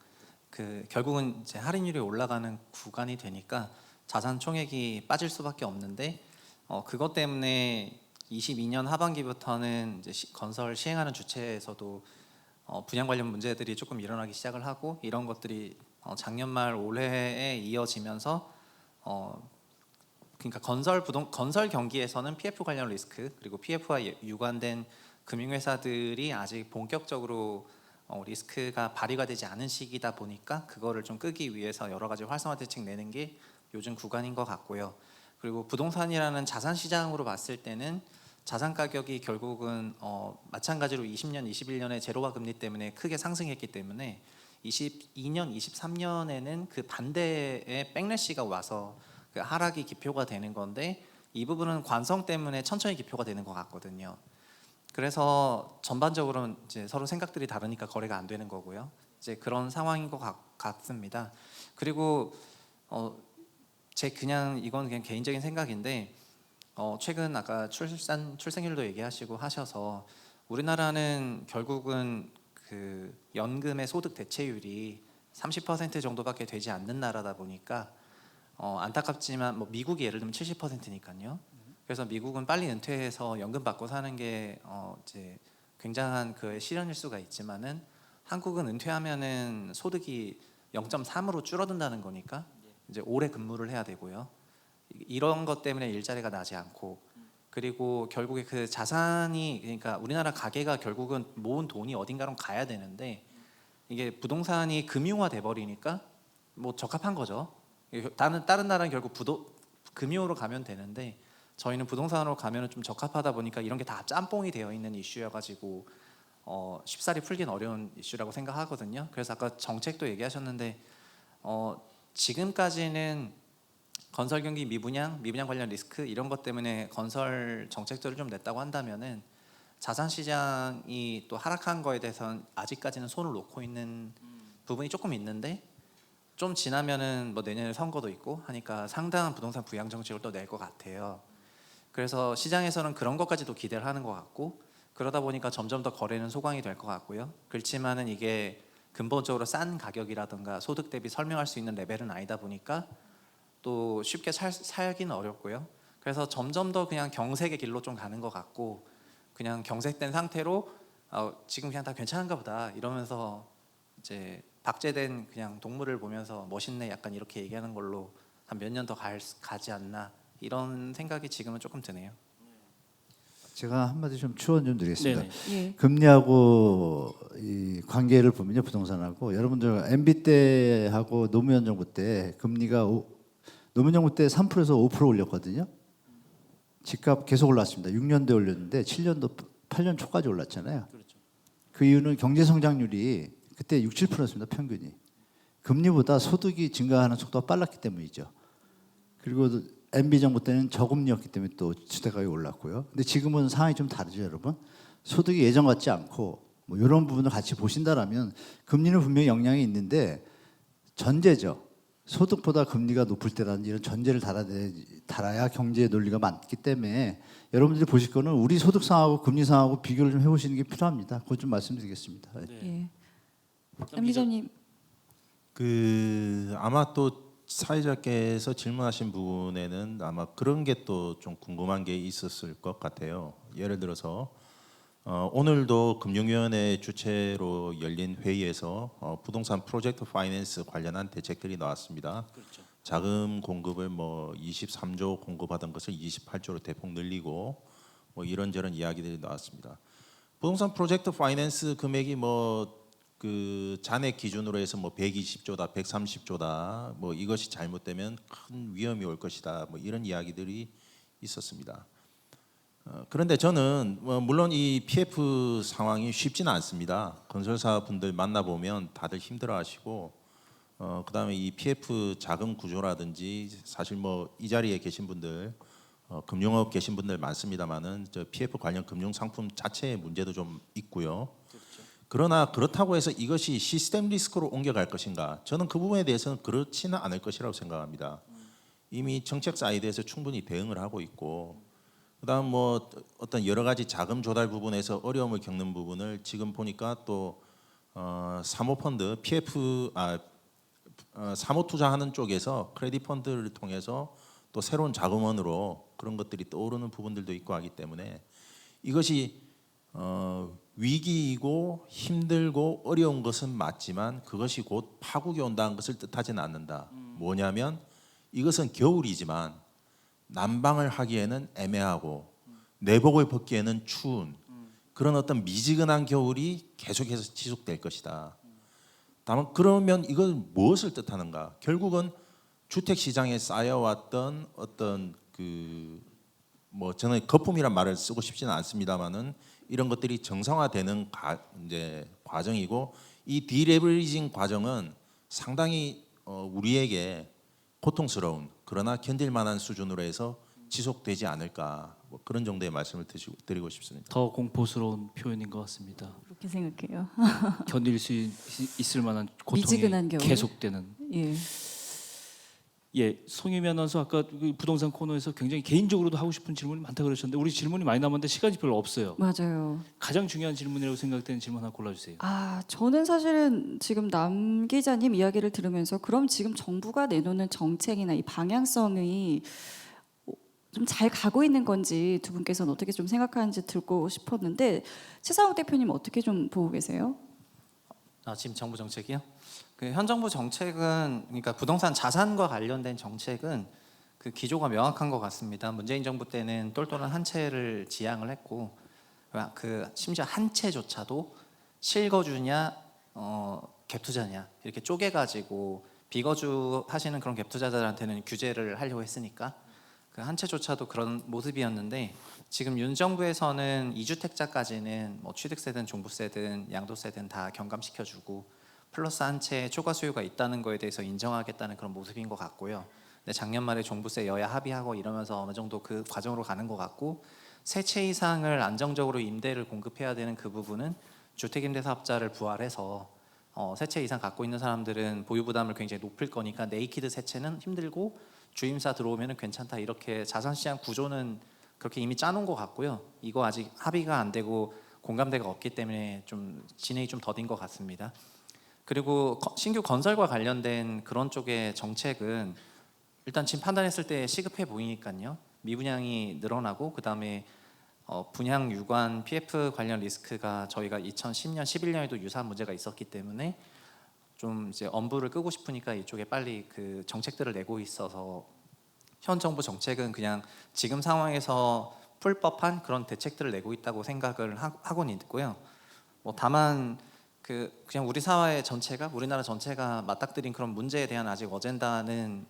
그 결국은 이제 할인율이 올라가는 구간이 되니까 자산 총액이 빠질 수밖에 없는데 그것 때문에 22년 하반기부터는 이제 건설 시행하는 주체에서도 분양 관련 문제들이 조금 일어나기 시작을 하고 이런 것들이 작년 말 올해에 이어지면서 그러니까 건설 경기에서는 PF 관련 리스크 그리고 PF와 유관된 금융회사들이 아직 본격적으로 리스크가 발휘가 되지 않은 시기다 보니까 그거를 좀 끄기 위해서 여러 가지 활성화 대책 내는 게 요즘 구간인 것 같고요. 그리고 부동산이라는 자산 시장으로 봤을 때는 자산 가격이 결국은 마찬가지로 20년, 21년에 제로화 금리 때문에 크게 상승했기 때문에 22년, 23년에는 그 반대의 백래시가 와서 그 하락이 기표가 되는 건데 이 부분은 관성 때문에 천천히 기표가 되는 것 같거든요. 그래서 전반적으로는 이제 서로 생각들이 다르니까 거래가 안 되는 거고요. 이제 그런 상황인 것 같습니다. 그리고 이건 그냥 개인적인 생각인데 최근 아까 출생률도 얘기하시고 하셔서 우리나라는 결국은 그 연금의 소득 대체율이 30% 정도밖에 되지 않는 나라다 보니까 안타깝지만 뭐 미국이 예를 들면 70%니까요. 그래서 미국은 빨리 은퇴해서 연금 받고 사는 게 이제 굉장한 그 실현일 수가 있지만은 한국은 은퇴하면은 소득이 0.3으로 줄어든다는 거니까 이제 오래 근무를 해야 되고요. 이런 것 때문에 일자리가 나지 않고 그리고 결국에 그 자산이 그러니까 우리나라 가계가 결국은 모은 돈이 어딘가로 가야 되는데 이게 부동산이 금융화 돼 버리니까 뭐 적합한 거죠. 다른 나라는 결국 금융으로 가면 되는데 저희는 부동산으로 가면은 좀 적합하다 보니까 이런 게 다 짬뽕이 되어 있는 이슈여가지고 쉽사리 풀긴 어려운 이슈라고 생각하거든요. 그래서 아까 정책도 얘기하셨는데 지금까지는 건설 경기 미분양 관련 리스크 이런 것 때문에 건설 정책들을 좀 냈다고 한다면은 자산 시장이 또 하락한 거에 대해서는 아직까지는 손을 놓고 있는 부분이 조금 있는데 좀 지나면은 뭐 내년에 선거도 있고 하니까 상당한 부동산 부양 정책을 또 낼 것 같아요. 그래서 시장에서는 그런 것까지도 기대를 하는 것 같고 그러다 보니까 점점 더 거래는 소강이 될 것 같고요. 그렇지만은 이게 근본적으로 싼 가격이라든가 소득 대비 설명할 수 있는 레벨은 아니다 보니까 또 쉽게 살기는 어렵고요. 그래서 점점 더 그냥 경색의 길로 좀 가는 것 같고 그냥 경색된 상태로 지금 그냥 다 괜찮은가 보다 이러면서 이제 박제된 그냥 동물을 보면서 멋있네 약간 이렇게 얘기하는 걸로 한 몇 년 더 가지 않나 이런 생각이 지금은 조금 드네요. 제가 한마디 좀 추원 좀 드리겠습니다. 네네. 예. 금리하고 이 관계를 보면요, 부동산하고 여러분들 MB 때하고 노무현 정부 때 금리가 노무현 정부 때 3%에서 5% 올렸거든요. 집값 계속 올랐습니다. 6년도에 올렸는데 7년도 8년 초까지 올랐잖아요. 그렇죠. 그 이유는 경제 성장률이 그때 6, 7%였습니다. 평균이. 금리보다 소득이 증가하는 속도가 빨랐기 때문이죠. 그리고 MB 정부 때는 저금리였기 때문에 또 주택 가격이 올랐고요. 근데 지금은 상황이 좀 다르죠, 여러분. 소득이 예전 같지 않고 뭐 이런 부분을 같이 보신다라면 금리는 분명히 영향이 있는데 전제죠. 소득보다 금리가 높을 때라는 이런 전제를 달아야 경제의 논리가 맞기 때문에 여러분들이 보실 거는 우리 소득 상하고 금리 상하고 비교를 좀 해보시는 게 필요합니다. 그것 좀 말씀드리겠습니다. 예. 남 기자님. 아마 또 사회자께서 질문하신 부분에는 아마 그런 게 또 좀 궁금한 게 있었을 것 같아요. 예를 들어서 오늘도 금융위원회 주최로 열린 회의에서 부동산 프로젝트 파이낸스 관련한 대책들이 나왔습니다. 그렇죠. 자금 공급을 뭐 23조 공급하던 것을 28조로 대폭 늘리고 뭐 이런저런 이야기들이 나왔습니다. 부동산 프로젝트 파이낸스 금액이 뭐 그 잔액 기준으로 해서 뭐 120조다, 130조다, 뭐 이것이 잘못되면 큰 위험이 올 것이다, 뭐 이런 이야기들이 있었습니다. 그런데 저는 물론 이 PF 상황이 쉽지는 않습니다. 건설사 분들 만나보면 다들 힘들어하시고 그다음에 이 PF 자금 구조라든지 사실 뭐 이 자리에 계신 분들 금융업 계신 분들 많습니다만은 저 PF 관련 금융 상품 자체의 문제도 좀 있고요. 그러나 그렇다고 해서 이것이 시스템 리스크로 옮겨갈 것인가? 저는 그 부분에 대해서는 그렇지는 않을 것이라고 생각합니다. 이미 정책 사이드에서 충분히 대응을 하고 있고 그다음 뭐 어떤 여러 가지 자금 조달 부분에서 어려움을 겪는 부분을 지금 보니까 또 사모펀드 PF 사모 투자하는 쪽에서 크레딧 펀드를 통해서 또 새로운 자금원으로 그런 것들이 떠오르는 부분들도 있고 하기 때문에 이것이 위기이고 힘들고 어려운 것은 맞지만 그것이 곧 파국이 온다는 것을 뜻하지는 않는다. 뭐냐면 이것은 겨울이지만 난방을 하기에는 애매하고 내복을 벗기에는 추운 그런 어떤 미지근한 겨울이 계속해서 지속될 것이다. 다만 그러면 이걸 무엇을 뜻하는가? 결국은 주택 시장에 쌓여왔던 어떤 뭐 저는 거품이란 말을 쓰고 싶지는 않습니다만은 이런 것들이 정상화되는 이제 과정이고 이 디레버리징 과정은 상당히 우리에게 고통스러운 그러나 견딜 만한 수준으로 해서 지속되지 않을까 뭐 그런 정도의 말씀을 드리고 싶습니다. 더 공포스러운 표현인 것 같습니다. 그렇게 생각해요. 견딜 수 있을 만한 고통이 미지근한 겨울. 계속되는. 예. 예, 송유미 아나운서 아까 그 부동산 코너에서 굉장히 개인적으로도 하고 싶은 질문이 많다 그러셨는데 우리 질문이 많이 남았는데 시간이 별로 없어요. 맞아요. 가장 중요한 질문이라고 생각되는 질문 하나 골라주세요. 저는 사실은 지금 남 기자님 이야기를 들으면서 그럼 지금 정부가 내놓는 정책이나 이 방향성이 좀 잘 가고 있는 건지 두 분께서는 어떻게 좀 생각하는지 듣고 싶었는데 최상욱 대표님 어떻게 좀 보고 계세요? 지금 정부 정책이요? 그 현 정부 정책은 그러니까 부동산 자산과 관련된 정책은 그 기조가 명확한 것 같습니다. 문재인 정부 때는 똘똘한 한 채를 지향을 했고 그 심지어 한 채조차도 실거주냐 갭 투자냐 이렇게 쪼개가지고 비거주 하시는 그런 갭 투자자들한테는 규제를 하려고 했으니까 그 한 채조차도 그런 모습이었는데 지금 윤 정부에서는 2주택자까지는 뭐 취득세든 종부세든 양도세든 다 경감시켜주고 플러스 한 채 초과 수요가 있다는 거에 대해서 인정하겠다는 그런 모습인 것 같고요. 근데 작년 말에 종부세 여야 합의하고 이러면서 어느 정도 그 과정으로 가는 것 같고 세 채 이상을 안정적으로 임대를 공급해야 되는 그 부분은 주택임대사업자를 부활해서 세 채 이상 갖고 있는 사람들은 보유 부담을 굉장히 높을 거니까 네이키드 세 채는 힘들고 주임사 들어오면은 괜찮다 이렇게 자산시장 구조는 그렇게 이미 짜놓은 것 같고요. 이거 아직 합의가 안 되고 공감대가 없기 때문에 좀 진행이 좀 더딘 것 같습니다. 그리고 신규 건설과 관련된 그런 쪽의 정책은 일단 지금 판단했을 때 시급해 보이니까요. 미분양이 늘어나고 그다음에 분양 유관 PF 관련 리스크가 저희가 2010년, 11년에도 유사한 문제가 있었기 때문에 좀 이제 엄부를 끄고 싶으니까 이쪽에 빨리 그 정책들을 내고 있어서 현 정부 정책은 그냥 지금 상황에서 풀 법한 그런 대책들을 내고 있다고 생각을 하고는 있고요. 뭐 다만 그냥 우리 사회 전체가 우리나라 전체가 맞닥뜨린 그런 문제에 대한 아직 어젠다는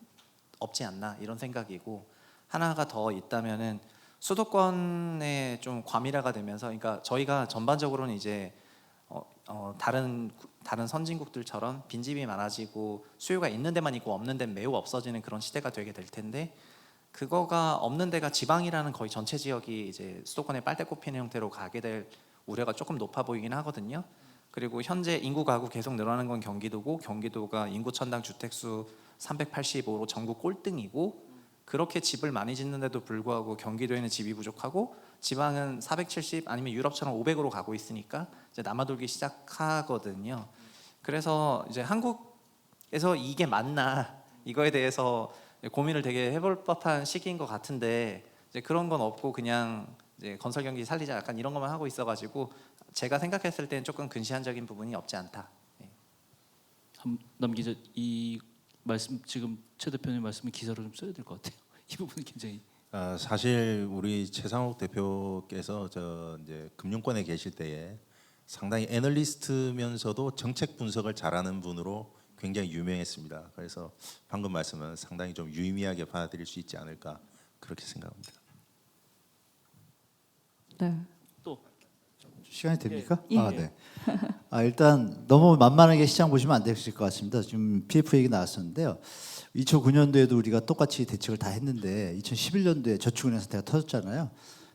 없지 않나 이런 생각이고 하나가 더 있다면은 수도권에 좀 과밀화가 되면서 그러니까 저희가 전반적으로는 이제 다른 선진국들처럼 빈집이 많아지고 수요가 있는 데만 있고 없는 데는 매우 없어지는 그런 시대가 되게 될 텐데 그거가 없는 데가 지방이라는 거의 전체 지역이 이제 수도권에 빨대 꼽히는 형태로 가게 될 우려가 조금 높아 보이긴 하거든요. 그리고 현재 인구 가구 계속 늘어나는 건 경기도고 경기도가 인구 천당 주택수 385로 전국 꼴등이고 그렇게 집을 많이 짓는데도 불구하고 경기도에는 집이 부족하고 지방은 470 아니면 유럽처럼 500으로 가고 있으니까 이제 남아돌기 시작하거든요. 그래서 이제 한국에서 이게 맞나 이거에 대해서 고민을 되게 해볼 법한 시기인 것 같은데 이제 그런 건 없고 그냥 이제 건설 경기 살리자 약간 이런 것만 하고 있어가지고 제가 생각했을 때는 조금 근시안적인 부분이 없지 않다. 네. 한남 기자 이 말씀 지금 최 대표님 말씀을 기사로 좀 써야 될 것 같아요. 이 부분은 굉장히 사실 우리 최상욱 대표께서 저 이제 금융권에 계실 때에 상당히 애널리스트면서도 정책 분석을 잘하는 분으로 굉장히 유명했습니다. 그래서 방금 말씀은 상당히 좀 유의미하게 받아들일 수 있지 않을까 그렇게 생각합니다. 네. 또 시간이 됩니까? 예. 네. 일단 너무 만만하게 시장 보시면 안 되실 것 같습니다. 지금 PF 얘기 나왔었는데요. 2009년도에도 우리가 똑같이 대책을 다 했는데 2011년도에 저축은행 사태가 터졌잖아요.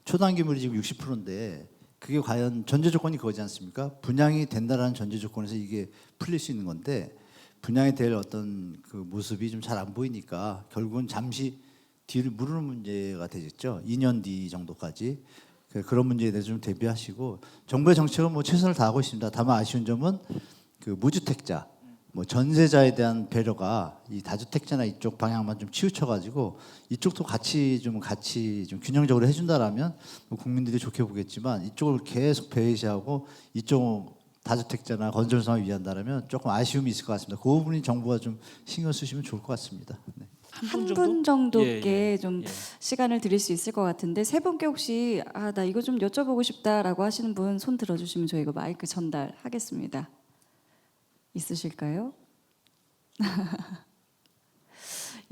초단기물이 지금 60%인데 그게 과연 전제 조건이 그거지 않습니까? 분양이 된다라는 전제 조건에서 이게 풀릴 수 있는 건데 분양이 될 어떤 그 모습이 좀 잘 안 보이니까 결국은 잠시 뒤를 무르는 문제가 되겠죠. 2년 뒤 정도까지. 그런 문제에 대해서 좀 대비하시고 정부의 정책은 뭐 최선을 다하고 있습니다. 다만 아쉬운 점은 그 무주택자, 뭐 전세자에 대한 배려가 이 다주택자나 이쪽 방향만 좀 치우쳐가지고 이쪽도 같이 좀 균형적으로 해준다라면 뭐 국민들이 좋게 보겠지만 이쪽을 계속 배제하고 이쪽 다주택자나 건설상을 위한다라면 조금 아쉬움이 있을 것 같습니다. 그 부분이 정부가 좀 신경 쓰시면 좋을 것 같습니다. 네. 한 분 정도께 예, 예, 좀 예. 시간을 드릴 수 있을 것 같은데 세 분께 혹시 나 이거 좀 여쭤보고 싶다라고 하시는 분 손 들어주시면 저희가 마이크 전달하겠습니다. 있으실까요?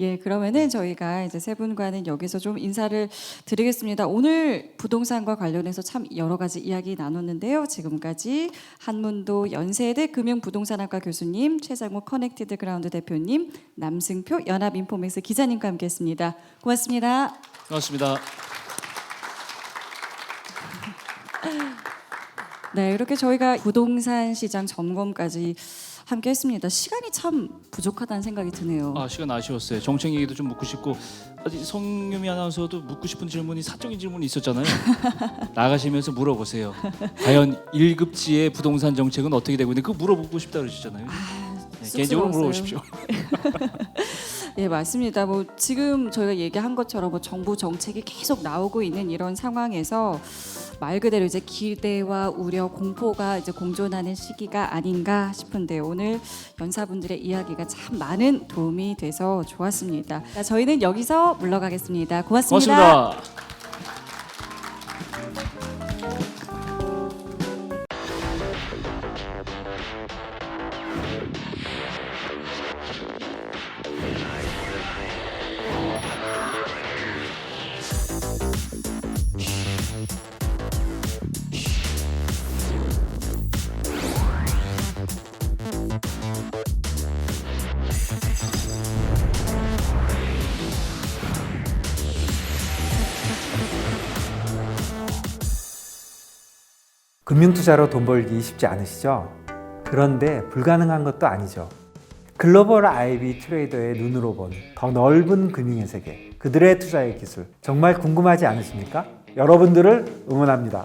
예, 그러면은 저희가 이제 세 분과는 여기서 좀 인사를 드리겠습니다. 오늘 부동산과 관련해서 참 여러 가지 이야기 나눴는데요. 지금까지 한문도 연세대 금융부동산학과 교수님, 최상욱 커넥티드 그라운드 대표님, 남승표 연합인포맥스 기자님과 함께했습니다. 고맙습니다. 고맙습니다. 네, 이렇게 저희가 부동산 시장 점검까지 함께했습니다. 시간이 참 부족하다는 생각이 드네요. 시간 아쉬웠어요. 정책 얘기도 좀 묻고 싶고 아직 성유미 아나운서도 묻고 싶은 질문이 사적인 질문이 있었잖아요. 나가시면서 물어보세요. 과연 1급지의 부동산 정책은 어떻게 되고 있는지 그거 물어보고 싶다 그러셨잖아요. 네, 개인적으로 물어보십시오. 네, 맞습니다. 뭐 지금 저희가 얘기한 것처럼 뭐 정부 정책이 계속 나오고 있는 이런 상황에서 말 그대로 이제 기대와 우려, 공포가 이제 공존하는 시기가 아닌가 싶은데 오늘 연사분들의 이야기가 참 많은 도움이 돼서 좋았습니다. 자, 저희는 여기서 물러가겠습니다. 고맙습니다. 고맙습니다. 금융투자로 돈 벌기 쉽지 않으시죠? 그런데 불가능한 것도 아니죠. 글로벌 IB 트레이더의 눈으로 본 더 넓은 금융의 세계, 그들의 투자의 기술 정말 궁금하지 않으십니까? 여러분들을 응원합니다.